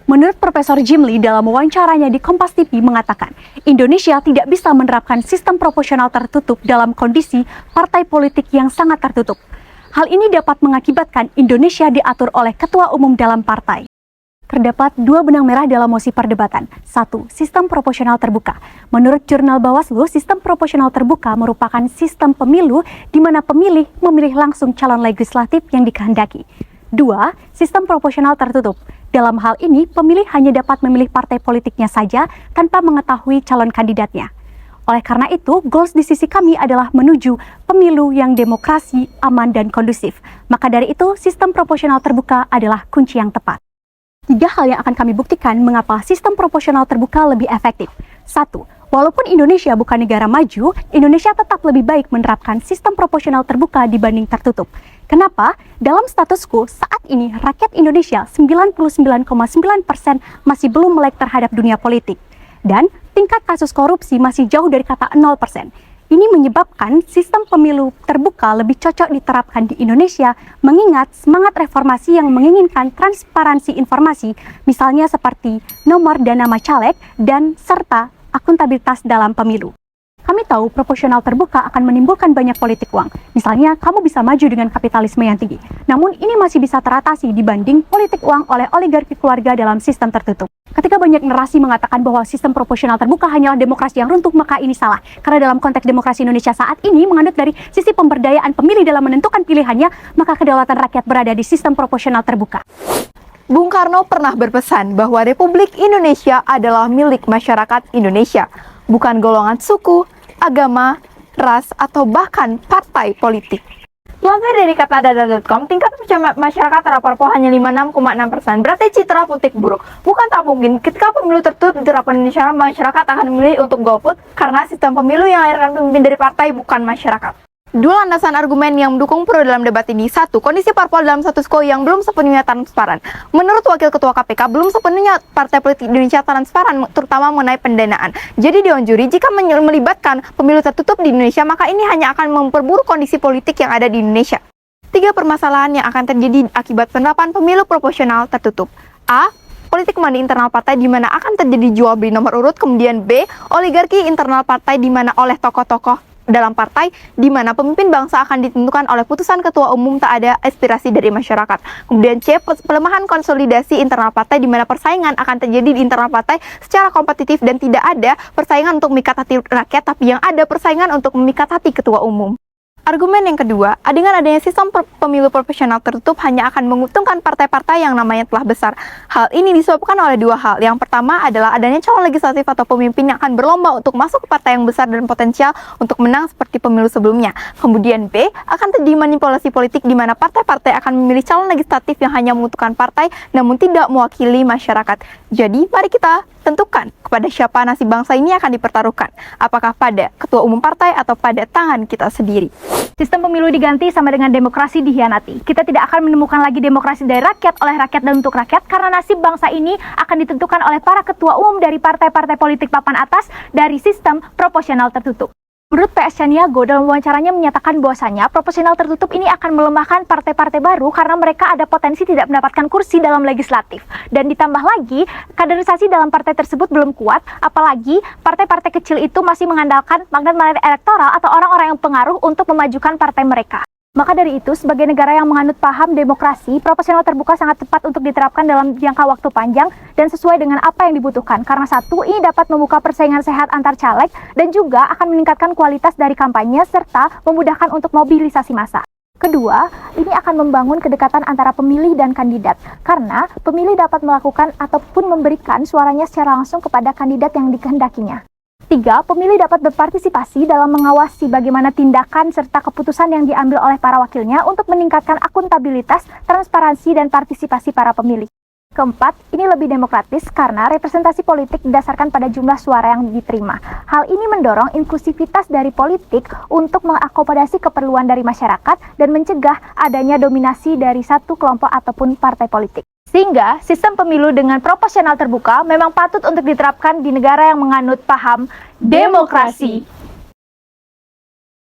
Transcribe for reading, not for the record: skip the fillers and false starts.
Menurut Profesor Jimli dalam wawancaranya di Kompas TV mengatakan, Indonesia tidak bisa menerapkan sistem proporsional tertutup dalam kondisi partai politik yang sangat tertutup. Hal ini dapat mengakibatkan Indonesia diatur oleh ketua umum dalam partai. Terdapat dua benang merah dalam mosi perdebatan. 1. Sistem proporsional terbuka. Menurut jurnal Bawaslu, sistem proporsional terbuka merupakan sistem pemilu di mana pemilih memilih langsung calon legislatif yang dikehendaki. 2. Sistem proporsional tertutup. Dalam hal ini, pemilih hanya dapat memilih partai politiknya saja tanpa mengetahui calon kandidatnya. Oleh karena itu, goals di sisi kami adalah menuju pemilu yang demokrasi, aman, dan kondusif. Maka dari itu, sistem proporsional terbuka adalah kunci yang tepat. 3 hal yang akan kami buktikan mengapa sistem proporsional terbuka lebih efektif. 1. Walaupun Indonesia bukan negara maju, Indonesia tetap lebih baik menerapkan sistem proporsional terbuka dibanding tertutup. Kenapa? Dalam status quo, saat ini rakyat Indonesia 99,9% masih belum melek terhadap dunia politik. Dan tingkat kasus korupsi masih jauh dari kata 0%. Ini menyebabkan sistem pemilu terbuka lebih cocok diterapkan di Indonesia, mengingat semangat reformasi yang menginginkan transparansi informasi, misalnya seperti nomor dan nama caleg, dan serta akuntabilitas dalam pemilu. Kami tahu proporsional terbuka akan menimbulkan banyak politik uang. Misalnya, kamu bisa maju dengan kapitalisme yang tinggi. Namun, ini masih bisa teratasi dibanding politik uang oleh oligarki keluarga dalam sistem tertutup. Ketika banyak narasi mengatakan bahwa sistem proporsional terbuka hanyalah demokrasi yang runtuh, maka ini salah. Karena dalam konteks demokrasi Indonesia saat ini menganut dari sisi pemberdayaan pemilih dalam menentukan pilihannya, maka kedaulatan rakyat berada di sistem proporsional terbuka. Bung Karno pernah berpesan bahwa Republik Indonesia adalah milik masyarakat Indonesia, bukan golongan suku, agama, ras, atau bahkan partai politik. Lansir dari katadata.com, tingkat percaya masyarakat terhadap Papua hanya 56,6%. Berarti citra politik buruk. Bukan tak mungkin ketika pemilu tertutup diterapkan di Indonesia, masyarakat akan memilih untuk golput karena sistem pemilu yang melahirkan pemimpin dari partai bukan masyarakat. Dua landasan argumen yang mendukung pro dalam debat ini. 1. Kondisi parpol dalam status quo yang belum sepenuhnya transparan. Menurut Wakil Ketua KPK, belum sepenuhnya partai politik Indonesia transparan, terutama mengenai pendanaan. Jadi dianjuri, jika melibatkan pemilu tertutup di Indonesia, maka ini hanya akan memperburuk kondisi politik yang ada di Indonesia. 3 permasalahan yang akan terjadi akibat penerapan pemilu proporsional tertutup. A. Politik money internal partai di mana akan terjadi jual beli nomor urut. Kemudian B. Oligarki internal partai di mana oleh tokoh-tokoh dalam partai di mana pemimpin bangsa akan ditentukan oleh putusan ketua umum, tak ada aspirasi dari masyarakat. Kemudian C, pelemahan konsolidasi internal partai di mana persaingan akan terjadi di internal partai secara kompetitif dan tidak ada persaingan untuk memikat hati rakyat, tapi yang ada persaingan untuk memikat hati ketua umum. Argumen yang kedua, dengan adanya sistem pemilu proporsional tertutup hanya akan menguntungkan partai-partai yang namanya telah besar. Hal ini disebabkan oleh 2 hal. Yang pertama adalah adanya calon legislatif atau pemimpin yang akan berlomba untuk masuk ke partai yang besar dan potensial untuk menang seperti pemilu sebelumnya. Kemudian B, akan terjadi manipulasi politik di mana partai-partai akan memilih calon legislatif yang hanya menguntungkan partai namun tidak mewakili masyarakat. Jadi, mari kita tentukan kepada siapa nasib bangsa ini akan dipertaruhkan. Apakah pada ketua umum partai atau pada tangan kita sendiri. Sistem pemilu diganti sama dengan demokrasi dihianati. Kita tidak akan menemukan lagi demokrasi dari rakyat, oleh rakyat, dan untuk rakyat, karena nasib bangsa ini akan ditentukan oleh para ketua umum dari partai-partai politik papan atas dari sistem proporsional tertutup. Menurut PS Caniago, dalam wawancaranya menyatakan bahwasanya proporsional tertutup ini akan melemahkan partai-partai baru karena mereka ada potensi tidak mendapatkan kursi dalam legislatif. Dan ditambah lagi, kaderisasi dalam partai tersebut belum kuat, apalagi partai-partai kecil itu masih mengandalkan magnet-magnet elektoral atau orang-orang yang pengaruh untuk memajukan partai mereka. Maka dari itu, sebagai negara yang menganut paham demokrasi, proporsional terbuka sangat tepat untuk diterapkan dalam jangka waktu panjang dan sesuai dengan apa yang dibutuhkan. Karena 1, ini dapat membuka persaingan sehat antar caleg dan juga akan meningkatkan kualitas dari kampanye serta memudahkan untuk mobilisasi massa. Kedua, ini akan membangun kedekatan antara pemilih dan kandidat, karena pemilih dapat melakukan ataupun memberikan suaranya secara langsung kepada kandidat yang dikehendakinya. 3. Pemilih dapat berpartisipasi dalam mengawasi bagaimana tindakan serta keputusan yang diambil oleh para wakilnya untuk meningkatkan akuntabilitas, transparansi, dan partisipasi para pemilih. Keempat, ini lebih demokratis karena representasi politik didasarkan pada jumlah suara yang diterima. Hal ini mendorong inklusivitas dari politik untuk mengakomodasi keperluan dari masyarakat dan mencegah adanya dominasi dari satu kelompok ataupun partai politik. Sehingga sistem pemilu dengan proporsional terbuka memang patut untuk diterapkan di negara yang menganut paham demokrasi.